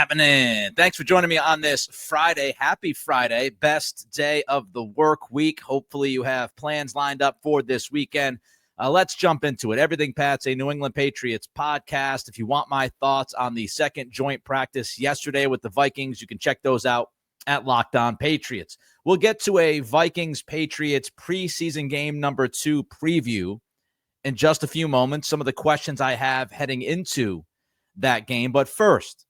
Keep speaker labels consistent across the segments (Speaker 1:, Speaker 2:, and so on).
Speaker 1: happening? Thanks for joining me on this Friday. Happy Friday. Best day of the work week. Hopefully you have plans lined up for this weekend. Let's jump into it. Everything Pat's a New England Patriots podcast. If you want my thoughts on the second joint practice yesterday with the Vikings, you can check those out at Locked On Patriots. We'll get to a Vikings-Patriots preseason game number 2 preview in just a few moments. Some of the questions I have heading into that game. But first,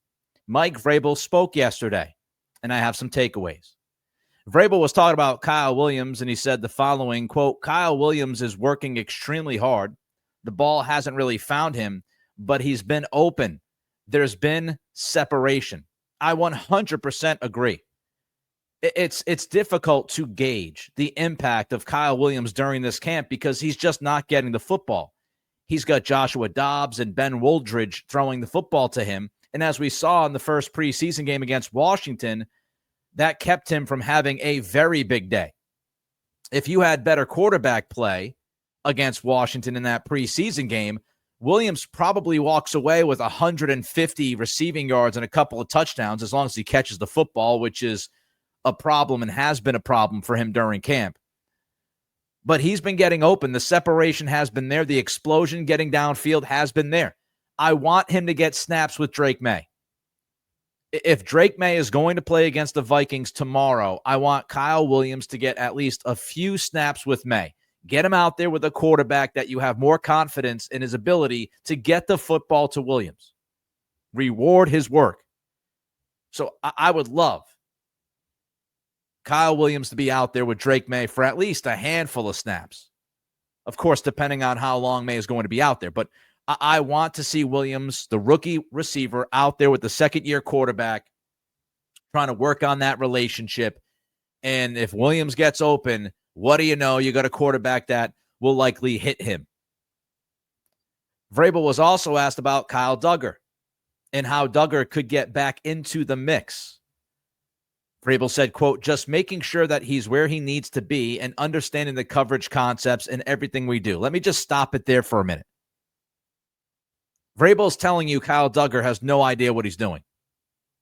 Speaker 1: Mike Vrabel spoke yesterday, and I have some takeaways. Vrabel was talking about Kyle Williams, and he said the following, quote, Kyle Williams is working extremely hard. The ball hasn't really found him, but he's been open. There's been separation. I 100% agree. It's difficult to gauge the impact of Kyle Williams during this camp because he's just not getting the football. He's got Joshua Dobbs and Ben Woldridge throwing the football to him. And as we saw in the first preseason game against Washington, that kept him from having a very big day. If you had better quarterback play against Washington in that preseason game, Williams probably walks away with 150 receiving yards and a couple of touchdowns as long as he catches the football, which is a problem and has been a problem for him during camp. But he's been getting open. The separation has been there. The explosion getting downfield has been there. I want him to get snaps with Drake Maye. If Drake Maye is going to play against the Vikings tomorrow, I want Kyle Williams to get at least a few snaps with Maye. Get him out there with a quarterback that you have more confidence in his ability to get the football to Williams. Reward his work. So I would love Kyle Williams to be out there with Drake Maye for at least a handful of snaps. Of course, depending on how long Maye is going to be out there. But I want to see Williams, the rookie receiver, out there with the second-year quarterback, trying to work on that relationship. And if Williams gets open, what do you know? You got a quarterback that will likely hit him. Vrabel was also asked about Kyle Duggar and how Duggar could get back into the mix. Vrabel said, quote, just making sure that he's where he needs to be and understanding the coverage concepts and everything we do. Let me just stop it there for a minute. Vrabel's telling you Kyle Duggar has no idea what he's doing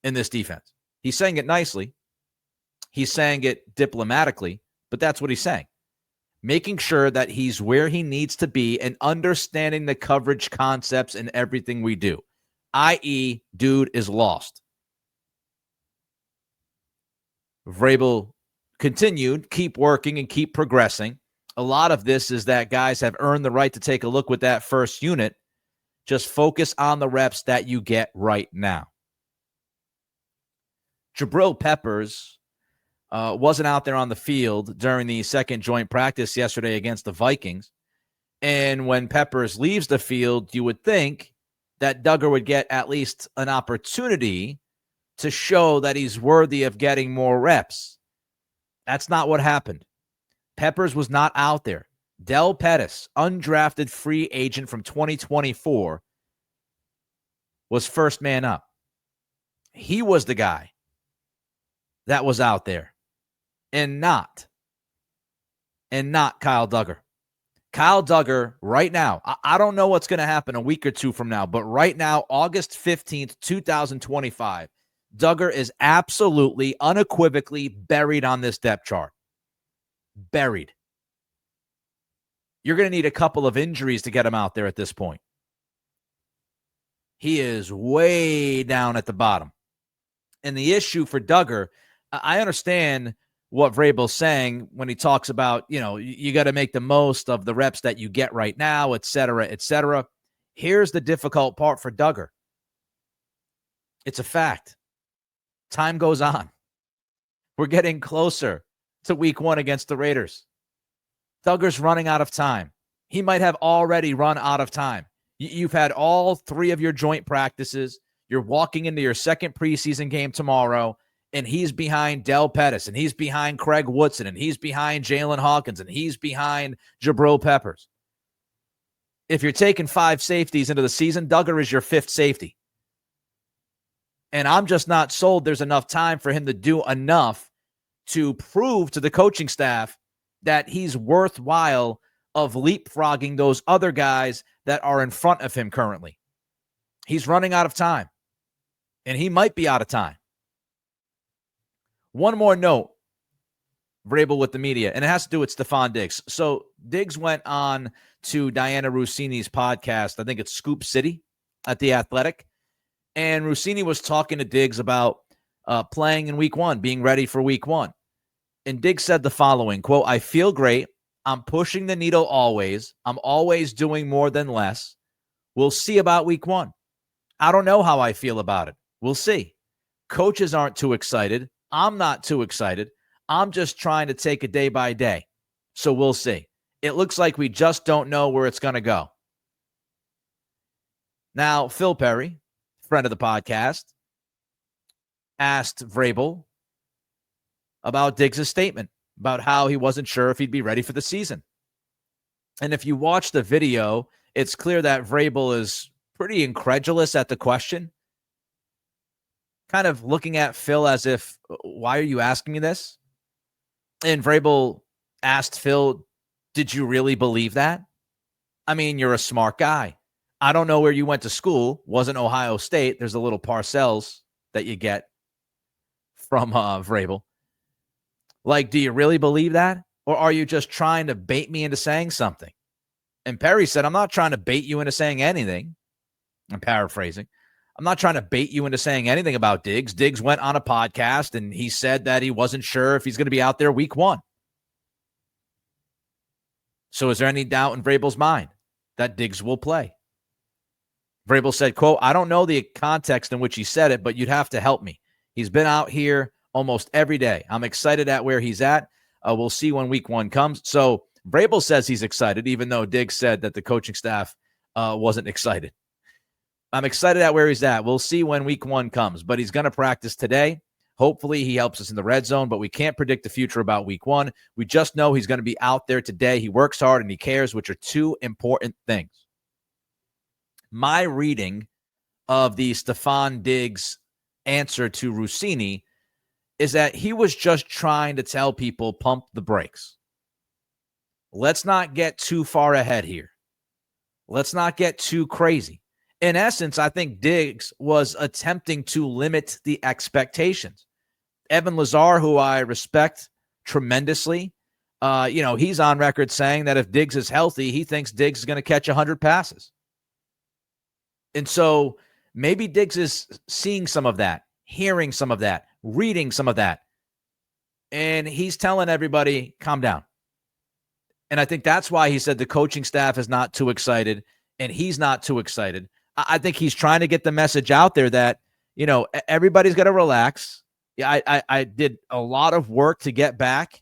Speaker 1: in this defense. He's saying it nicely. He's saying it diplomatically, but that's what he's saying. Making sure that he's where he needs to be and understanding the coverage concepts and everything we do, i.e., dude is lost. Vrabel continued, keep working and keep progressing. A lot of this is that guys have earned the right to take a look with that first unit. Just focus on the reps that you get right now. Jabril Peppers wasn't out there on the field during the second joint practice yesterday against the Vikings. And when Peppers leaves the field, you would think that Duggar would get at least an opportunity to show that he's worthy of getting more reps. That's not what happened. Peppers was not out there. Del Pettis, undrafted free agent from 2024, was first man up. He was the guy that was out there, and not Kyle Duggar. Kyle Duggar, right now, I don't know what's going to happen a week or two from now, but right now, August 15th, 2025, Duggar is absolutely, unequivocally buried on this depth chart. Buried. You're going to need a couple of injuries to get him out there at this point. He is way down at the bottom. And the issue for Duggar, I understand what Vrabel's saying when he talks about, you got to make the most of the reps that you get right now, et cetera, et cetera. Here's the difficult part for Duggar. It's a fact. Time goes on. We're getting closer to week 1 against the Raiders. Duggar's running out of time. He might have already run out of time. You've had all 3 of your joint practices. You're walking into your second preseason game tomorrow, and he's behind Del Pettis, and he's behind Craig Woodson, and he's behind Jalen Hawkins, and he's behind Jabril Peppers. If you're taking 5 safeties into the season, Duggar is your 5th safety. And I'm just not sold there's enough time for him to do enough to prove to the coaching staff that he's worthwhile of leapfrogging those other guys that are in front of him currently. He's running out of time. and he might be out of time. One more note, Vrabel with the media, and it has to do with Stefon Diggs. So Diggs went on to Diana Rossini's podcast, I think it's Scoop City at The Athletic, and Rossini was talking to Diggs about playing in week one, being ready for week one. And Diggs said the following, quote, "I feel great. I'm pushing the needle always. I'm always doing more than less. We'll see about week one. I don't know how I feel about it. We'll see. Coaches aren't too excited. I'm not too excited. I'm just trying to take it day by day. So we'll see. It looks like we just don't know where it's going to go." Now, Phil Perry, friend of the podcast, asked Vrabel about Diggs' statement about how he wasn't sure if he'd be ready for the season. And if you watch the video, it's clear that Vrabel is pretty incredulous at the question, kind of looking at Phil as if, why are you asking me this? And Vrabel asked Phil, did you really believe that? I mean, you're a smart guy. I don't know where you went to school. Wasn't Ohio State. There's a little Parcells that you get from Vrabel. Like, do you really believe that? Or are you just trying to bait me into saying something? And Perry said, I'm not trying to bait you into saying anything. I'm paraphrasing. I'm not trying to bait you into saying anything about Diggs. Diggs went on a podcast and he said that he wasn't sure if he's going to be out there week one. So is there any doubt in Vrabel's mind that Diggs will play? Vrabel said, quote, "I don't know the context in which he said it, but you'd have to help me. He's been out here almost every day. I'm excited at where he's at. We'll see when week one comes." So Vrabel says he's excited, even though Diggs said that the coaching staff wasn't excited. I'm excited at where he's at. We'll see when week one comes, but he's going to practice today. Hopefully he helps us in the red zone, but we can't predict the future about week one. We just know he's going to be out there today. He works hard and he cares, which are two important things. My reading of the Stefon Diggs answer to Rossini is that he was just trying to tell people, pump the brakes. Let's not get too far ahead here. Let's not get too crazy. In essence, I think Diggs was attempting to limit the expectations. Evan Lazar, who I respect tremendously, he's on record saying that if Diggs is healthy, he thinks Diggs is going to catch 100 passes. And so maybe Diggs is seeing some of that, hearing some of that, reading some of that. And he's telling everybody, calm down. And I think that's why he said the coaching staff is not too excited and he's not too excited. I think he's trying to get the message out there that, everybody's got to relax. Yeah, I did a lot of work to get back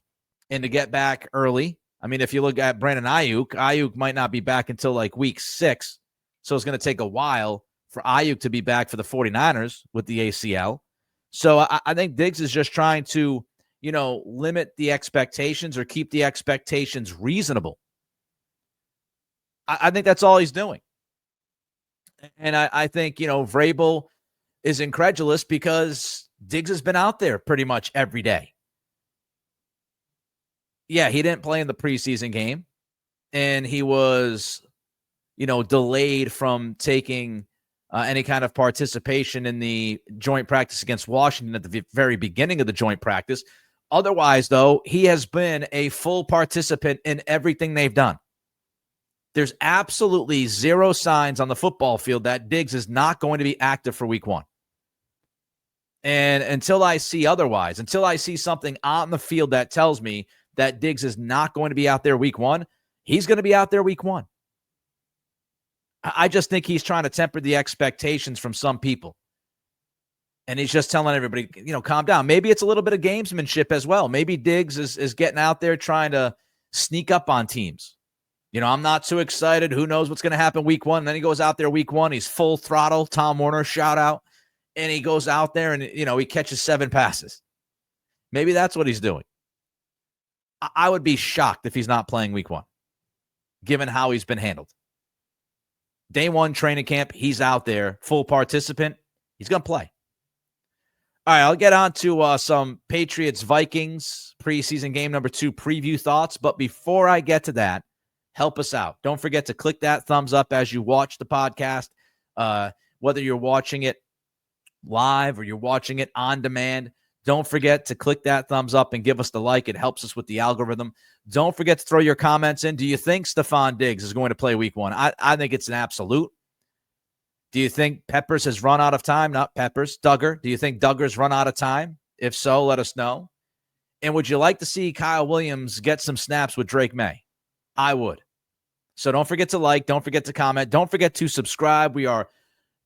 Speaker 1: and to get back early. I mean, if you look at Brandon Ayuk might not be back until like week 6. So it's going to take a while for Ayuk to be back for the 49ers with the ACL. So I think Diggs is just trying to, limit the expectations or keep the expectations reasonable. I think that's all he's doing. And I think, Vrabel is incredulous because Diggs has been out there pretty much every day. Yeah, he didn't play in the preseason game, and he was, delayed from taking any kind of participation in the joint practice against Washington at the very beginning of the joint practice. Otherwise, though, he has been a full participant in everything they've done. There's absolutely zero signs on the football field that Diggs is not going to be active for week one. And until I see otherwise, until I see something on the field that tells me that Diggs is not going to be out there week one, he's going to be out there week one. I just think he's trying to temper the expectations from some people. And he's just telling everybody, calm down. Maybe it's a little bit of gamesmanship as well. Maybe Diggs is getting out there trying to sneak up on teams. I'm not too excited. Who knows what's going to happen week one? And then he goes out there week one. He's full throttle. Tom Warner, shout out. And he goes out there and, he catches 7 passes. Maybe that's what he's doing. I would be shocked if he's not playing week one, given how he's been handled. Day one training camp, he's out there, full participant. He's going to play. All right, I'll get on to some Patriots-Vikings preseason game number 2 preview thoughts. But before I get to that, help us out. Don't forget to click that thumbs up as you watch the podcast, whether you're watching it live or you're watching it on demand, don't forget to click that thumbs up and give us the like. It helps us with the algorithm. Don't forget to throw your comments in. Do you think Stefon Diggs is going to play week 1? I think it's an absolute. Do you think Peppers has run out of time? Not Peppers, Duggar. Do you think Duggar's run out of time? If so, let us know. And would you like to see Kyle Williams get some snaps with Drake Maye? I would. So don't forget to like. Don't forget to comment. Don't forget to subscribe. We are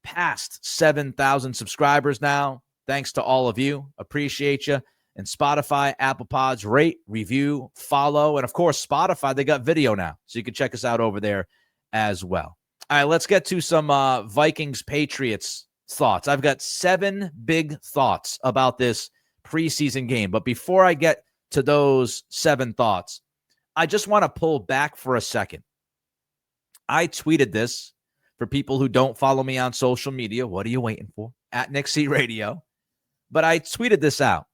Speaker 1: past 7,000 subscribers now. Thanks to all of you. Appreciate you. And Spotify, Apple Pods, rate, review, follow. And, of course, Spotify, they got video now. So you can check us out over there as well. All right, let's get to some Vikings-Patriots thoughts. I've got 7 big thoughts about this preseason game. But before I get to those 7 thoughts, I just want to pull back for a second. I tweeted this for people who don't follow me on social media. What are you waiting for? At Nick C Radio. But I tweeted this out.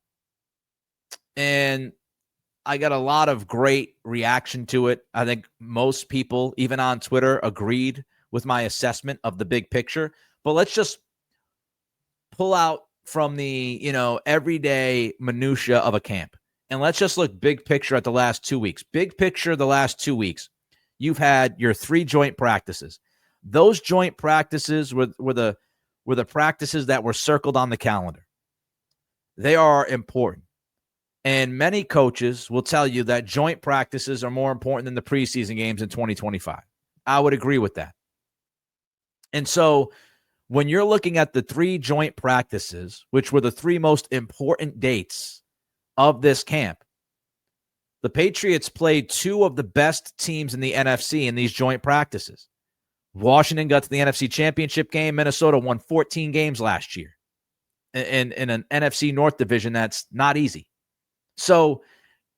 Speaker 1: And I got a lot of great reaction to it. I think most people, even on Twitter, agreed with my assessment of the big picture. But let's just pull out from the, everyday minutia of a camp. And let's just look big picture at the last 2 weeks. Big picture the last 2 weeks. You've had your 3 joint practices. Those joint practices were the practices that were circled on the calendar. They are important. And many coaches will tell you that joint practices are more important than the preseason games in 2025. I would agree with that. And so when you're looking at the 3 joint practices, which were the 3 most important dates of this camp, the Patriots played 2 of the best teams in the NFC in these joint practices. Washington got to the NFC Championship game. Minnesota won 14 games last year in an NFC North division that's not easy. So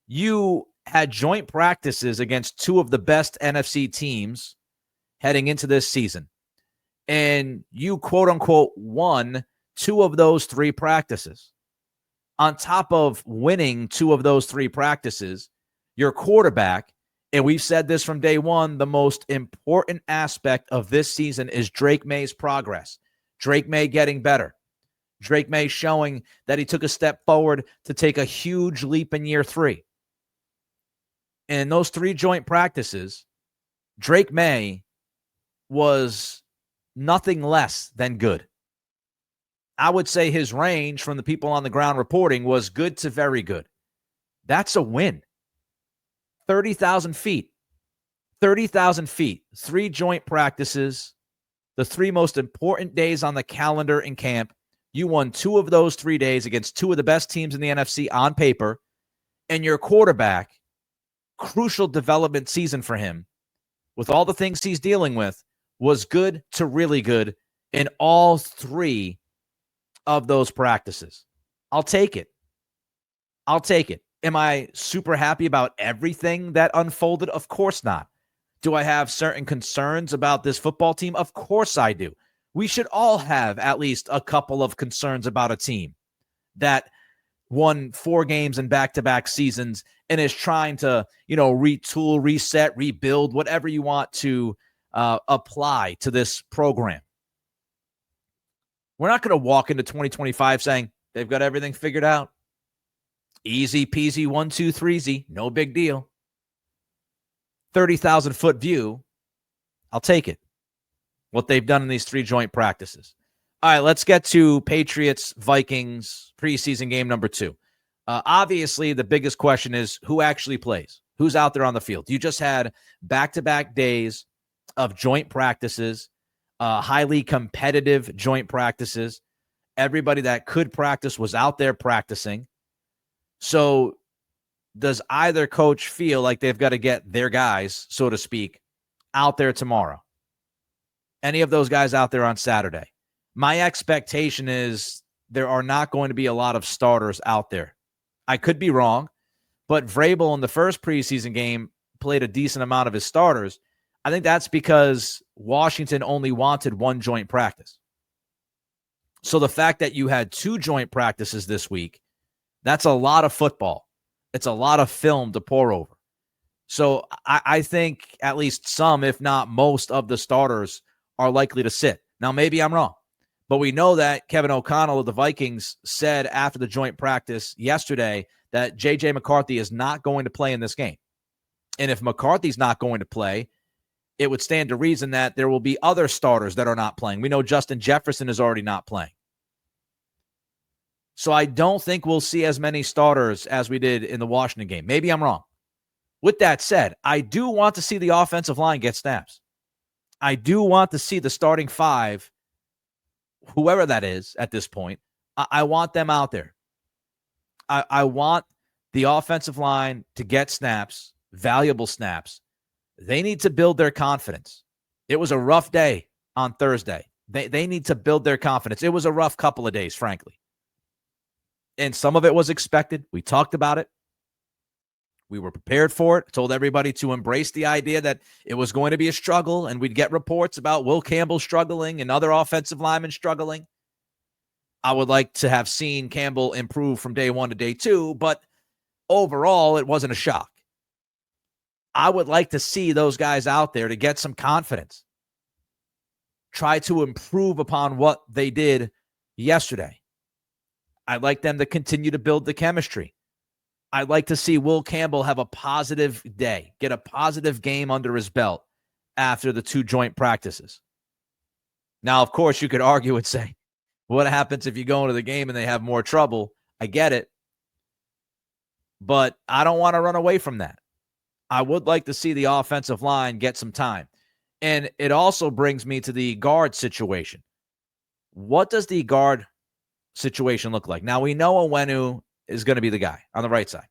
Speaker 1: you had joint practices against 2 of the best NFC teams heading into this season. And you, quote unquote, won 2 of those 3 practices. On top of winning 2 of those 3 practices, your quarterback, and we've said this from day one, the most important aspect of this season is Drake Maye's progress. Drake Maye getting better. Drake Maye showing that he took a step forward to take a huge leap in year 3. And in those 3 joint practices, Drake Maye was nothing less than good. I would say his range from the people on the ground reporting was good to very good. That's a win. 30,000 feet. 30,000 feet. 3 joint practices. The 3 most important days on the calendar in camp. You won 2 of those 3 days against 2 of the best teams in the NFC on paper. And your quarterback, crucial development season for him, with all the things he's dealing with, was good to really good in all 3 of those practices. I'll take it. I'll take it. Am I super happy about everything that unfolded? Of course not. Do I have certain concerns about this football team? Of course I do. We should all have at least a couple of concerns about a team that won 4 games in back-to-back seasons and is trying to, retool, reset, rebuild, whatever you want to apply to this program. We're not going to walk into 2025 saying they've got everything figured out. Easy peasy, 1, 2, 3 no big deal. 30,000-foot view, I'll take it. What they've done in these 3 joint practices. All right, let's get to Patriots-Vikings preseason game number 2. Obviously, the biggest question is who actually plays? Who's out there on the field? You just had back-to-back days of joint practices, highly competitive joint practices. Everybody that could practice was out there practicing. So does either coach feel like they've got to get their guys, so to speak, out there tomorrow? Any of those guys out there on Saturday? My expectation is there are not going to be a lot of starters out there. I could be wrong, but Vrabel in the first preseason game played a decent amount of his starters. I think that's because Washington only wanted 1 joint practice. So the fact that you had 2 joint practices this week, that's a lot of football. It's a lot of film to pour over. So I think at least some, if not most, of the starters are likely to sit. Now, maybe I'm wrong, But we know that Kevin O'Connell of the Vikings said after the joint practice yesterday that J.J. McCarthy is not going to play in this game. And if McCarthy's not going to play, it would stand to reason that there will be other starters that are not playing. We know Justin Jefferson is already not playing. So I don't think we'll see as many starters as we did in the Washington game. Maybe I'm wrong. With that said, I do want to see the offensive line get snaps. I do want to see the starting five, whoever that is at this point. I want them out there. I want the offensive line to get snaps, valuable snaps. They need to build their confidence. It was a rough day on Thursday. They need to build their confidence. It was a rough couple of days, frankly. And some of it was expected. We talked about it. We were prepared for it. I told everybody to embrace the idea that it was going to be a struggle, and we'd get reports about Will Campbell struggling and other offensive linemen struggling. I would like to have seen Campbell improve from day one to day two, but overall, it wasn't a shock. I would like to see those guys out there to get some confidence. Try to improve upon what they did yesterday. I'd like them to continue to build the chemistry. I'd like to see Will Campbell have a positive day, get a positive game under his belt after the two joint practices. Now, of course, you could argue and say, what happens if you go into the game and they have more trouble? I get it. But I don't want to run away from that. I would like to see the offensive line get some time. And it also brings me to the guard situation. What does the guard situation look like? Now, we know Onwenu is going to be the guy on the right side.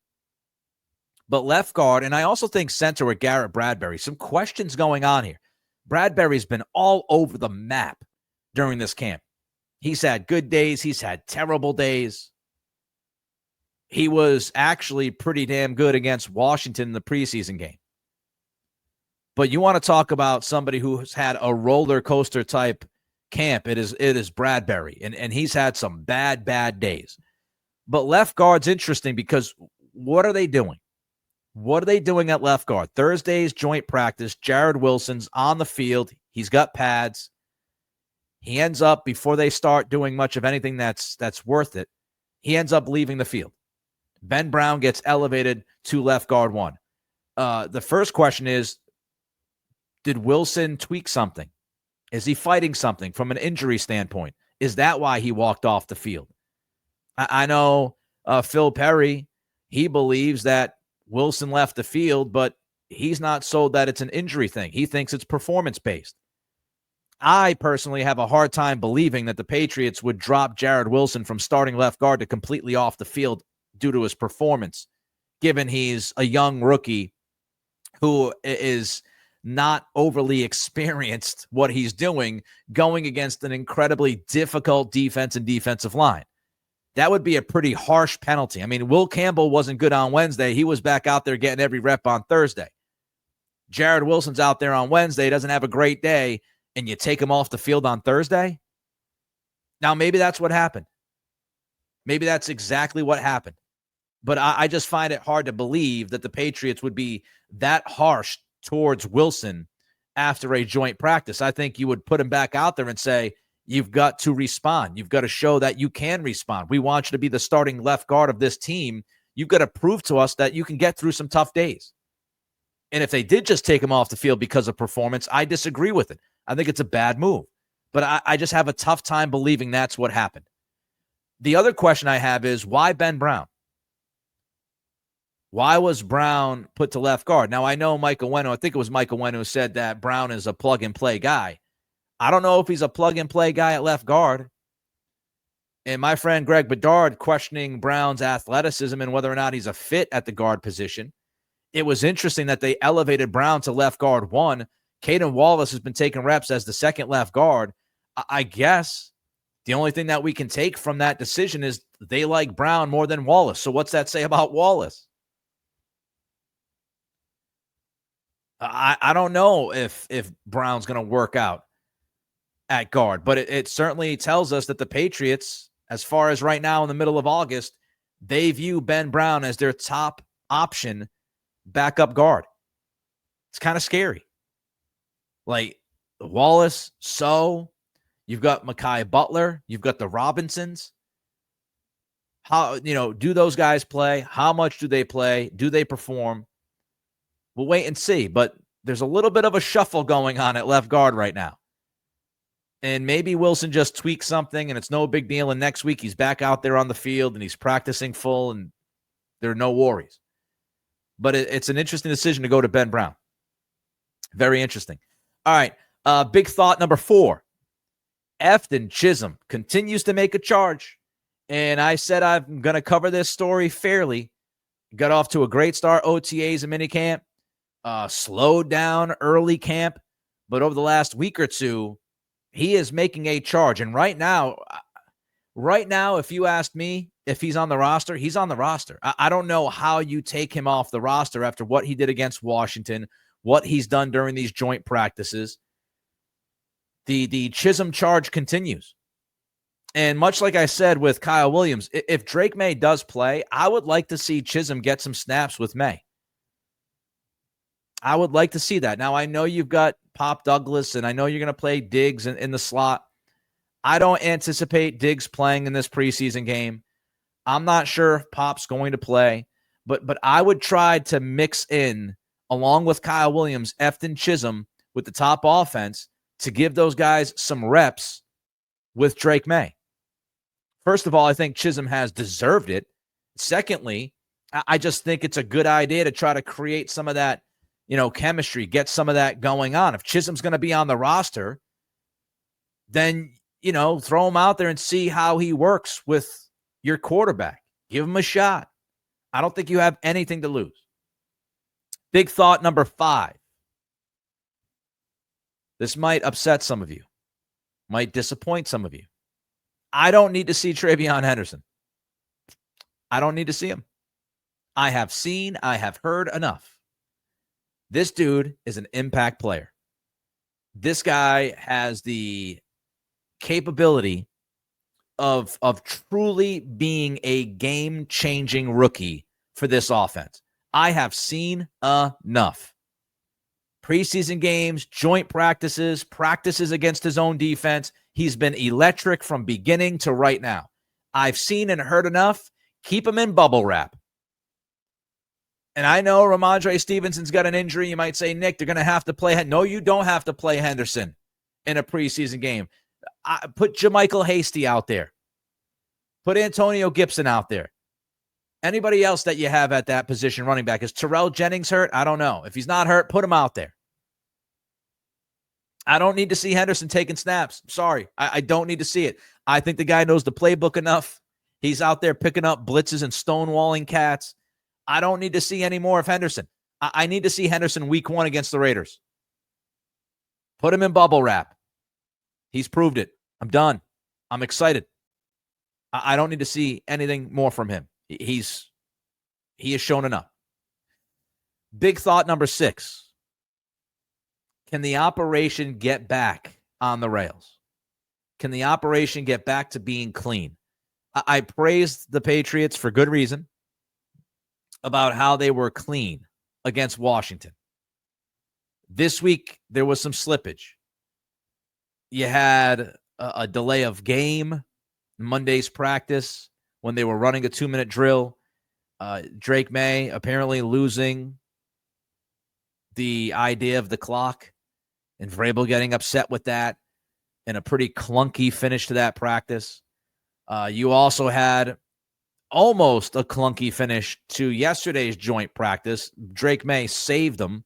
Speaker 1: But left guard, and I also think center with Garrett Bradbury, some questions going on here. Bradbury's been all over the map during this camp. He's had good days. He's had terrible days. He was actually pretty damn good against Washington in the preseason game. But you want to talk about somebody who's had a roller coaster type camp. It is Bradbury, and he's had some bad days. But left guard's interesting because what are they doing? What are they doing at left guard? Thursday's joint practice, Jared Wilson's on the field. He's got pads. He ends up, before they start doing much of anything that's worth it, he ends up leaving the field. Ben Brown gets elevated to left guard one. The first question is, did Wilson tweak something? Is he fighting something from an injury standpoint? Is that why he walked off the field? I know Phil Perry, he believes that Wilson left the field, but he's not sold that it's an injury thing. He thinks it's performance-based. I personally have a hard time believing that the Patriots would drop Jared Wilson from starting left guard to completely off the field due to his performance, given he's a young rookie who is not overly experienced what he's doing, going against an incredibly difficult defense and defensive line. That would be a pretty harsh penalty. I mean, Will Campbell wasn't good on Wednesday. He was back out there getting every rep on Thursday. Jared Wilson's out there on Wednesday, doesn't have a great day, and you take him off the field on Thursday? Now, maybe that's what happened. Maybe that's exactly what happened. But I just find it hard to believe that the Patriots would be that harsh towards Wilson after a joint practice. I think you would put him back out there and say, you've got to respond. You've got to show that you can respond. We want you to be the starting left guard of this team. You've got to prove to us that you can get through some tough days. And if they did just take him off the field because of performance, I disagree with it. I think it's a bad move. But I just have a tough time believing that's what happened. The other question I have is, why Ben Brown? Why was Brown put to left guard? Now, I know Mike Onwenu, I think it was Mike Onwenu, said that Brown is a plug-and-play guy. I don't know if he's a plug-and-play guy at left guard. And my friend Greg Bedard questioning Brown's athleticism and whether or not he's a fit at the guard position. It was interesting that they elevated Brown to left guard one. Caden Wallace has been taking reps as the second left guard. I guess the only thing that we can take from that decision is they like Brown more than Wallace. So what's that say about Wallace? I don't know if Brown's going to work out at guard, but it certainly tells us that the Patriots, as far as right now in the middle of August, they view Ben Brown as their top option backup guard. It's kind of scary. Like Wallace, so You've got Mekhi Butler. You've got the Robinsons. How, do those guys play? How much do they play? Do they perform? We'll wait and see. But there's a little bit of a shuffle going on at left guard right now. And maybe Wilson just tweaks something and it's no big deal. And next week he's back out there on the field and he's practicing full and there are no worries. But it's an interesting decision to go to Ben Brown. Very interesting. All right. Big thought number 4. Efton Chisholm continues to make a charge. And I said I'm going to cover this story fairly. Got off to a great start, OTAs and minicamp. Slowed down early camp. But over the last week or two, he is making a charge. And right now, if you asked me if he's on the roster, he's on the roster. I don't know how you take him off the roster after what he did against Washington, what he's done during these joint practices. The Chisholm charge continues. And much like I said with Kyle Williams, if Drake Maye does play, I would like to see Chisholm get some snaps with Maye. I would like to see that. Now, I know you've got Pop Douglas, and I know you're going to play Diggs in the slot. I don't anticipate Diggs playing in this preseason game. I'm not sure if Pop's going to play, but I would try to mix in, along with Kyle Williams, Efton Chisholm with the top offense to give those guys some reps with Drake Maye. First of all, I think Chisholm has deserved it. Secondly, I just think it's a good idea to try to create some of that, chemistry, get some of that going on. If Chisholm's going to be on the roster, then, throw him out there and see how he works with your quarterback. Give him a shot. I don't think you have anything to lose. Big thought number 5. This might upset some of you, might disappoint some of you. I don't need to see TreVeyon Henderson. I don't need to see him. I have heard enough. This dude is an impact player. This guy has the capability of truly being a game-changing rookie for this offense. I have seen enough. Preseason games, joint practices against his own defense. He's been electric from beginning to right now. I've seen and heard enough. Keep him in bubble wrap. And I know Ramondre Stevenson's got an injury. You might say, Nick, they're going to have to play. No, you don't have to play Henderson in a preseason game. Put JaMychal Hasty out there. Put Antonio Gibson out there. Anybody else that you have at that position running back? Is Terrell Jennings hurt? I don't know. If he's not hurt, put him out there. I don't need to see Henderson taking snaps. Sorry. I don't need to see it. I think the guy knows the playbook enough. He's out there picking up blitzes and stonewalling cats. I don't need to see any more of Henderson. I need to see Henderson week 1 against the Raiders. Put him in bubble wrap. He's proved it. I'm done. I'm excited. I don't need to see anything more from him. He has shown enough. Big thought number 6. Can the operation get back on the rails? Can the operation get back to being clean? I praised the Patriots for good reason about how they were clean against Washington. This week, there was some slippage. You had a delay of game, Monday's practice, when they were running a 2-minute drill. Drake Maye apparently losing the idea of the clock, and Vrabel getting upset with that, and a pretty clunky finish to that practice. You also had almost a clunky finish to yesterday's joint practice. Drake Maye saved them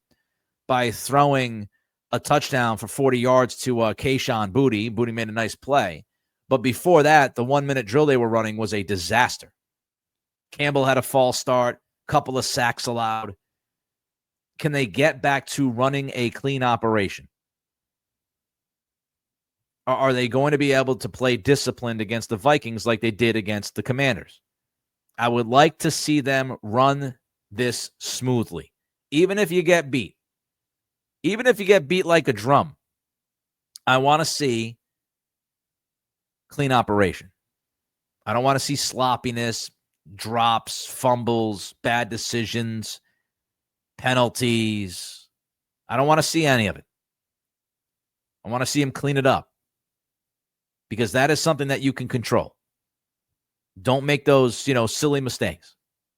Speaker 1: by throwing a touchdown for 40 yards to Kayshon Boutte. Boutte made a nice play. But before that, the 1-minute drill they were running was a disaster. Campbell had a false start, couple of sacks allowed. Can they get back to running a clean operation? Are they going to be able to play disciplined against the Vikings like they did against the Commanders? I would like to see them run this smoothly, even if you get beat. Even if you get beat like a drum, I want to see clean operation. I don't want to see sloppiness, drops, fumbles, bad decisions, penalties. I don't want to see any of it. I want to see him clean it up. because that is something that you can control. Don't make those, silly mistakes.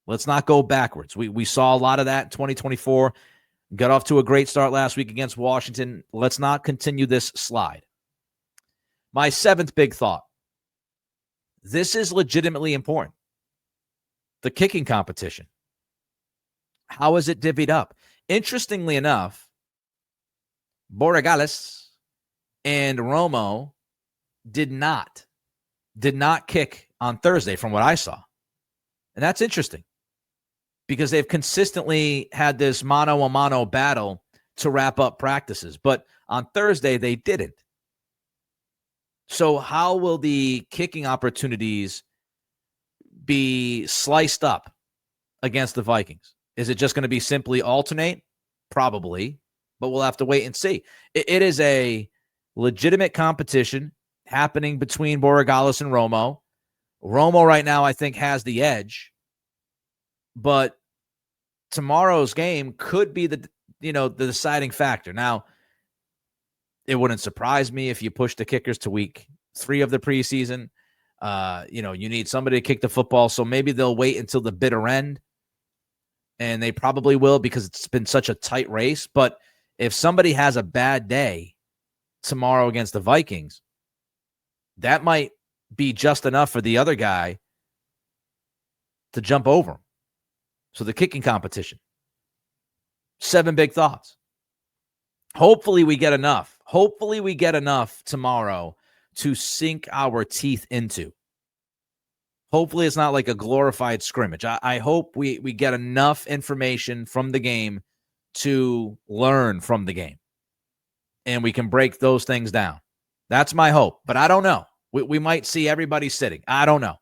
Speaker 1: Let's not go backwards. We saw a lot of that in 2024. Got off to a great start last week against Washington. Let's not continue this slide. My seventh big thought. This is legitimately important. The kicking competition. How is it divvied up? Interestingly enough, Borregales and Romo did not kick on Thursday from what I saw. And that's interesting because they've consistently had this mano-a-mano battle to wrap up practices. But on Thursday, they didn't. So how will the kicking opportunities be sliced up against the Vikings? Is it just going to be simply alternate? Probably, but we'll have to wait and see. It is a legitimate competition happening between Borregales and Romo. Romo right now, I think, has the edge, but tomorrow's game could be the deciding factor. Now, it wouldn't surprise me if you push the kickers to week 3 of the preseason. You need somebody to kick the football, so maybe they'll wait until the bitter end, and they probably will because it's been such a tight race. But if somebody has a bad day tomorrow against the Vikings, that might be just enough for the other guy to jump over him. So the kicking competition. 7 big thoughts. Hopefully we get enough. Hopefully we get enough tomorrow to sink our teeth into. Hopefully it's not like a glorified scrimmage. I hope we get enough information from the game to learn from the game. And we can break those things down. That's my hope. But I don't know. We might see everybody sitting. I don't know.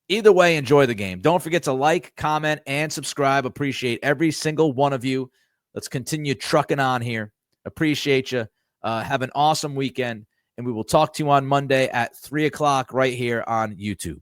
Speaker 1: Either way, enjoy the game. Don't forget to like, comment, and subscribe. Appreciate every single one of you. Let's continue trucking on here. Appreciate you. Have an awesome weekend. And we will talk to you on Monday at 3 o'clock right here on YouTube.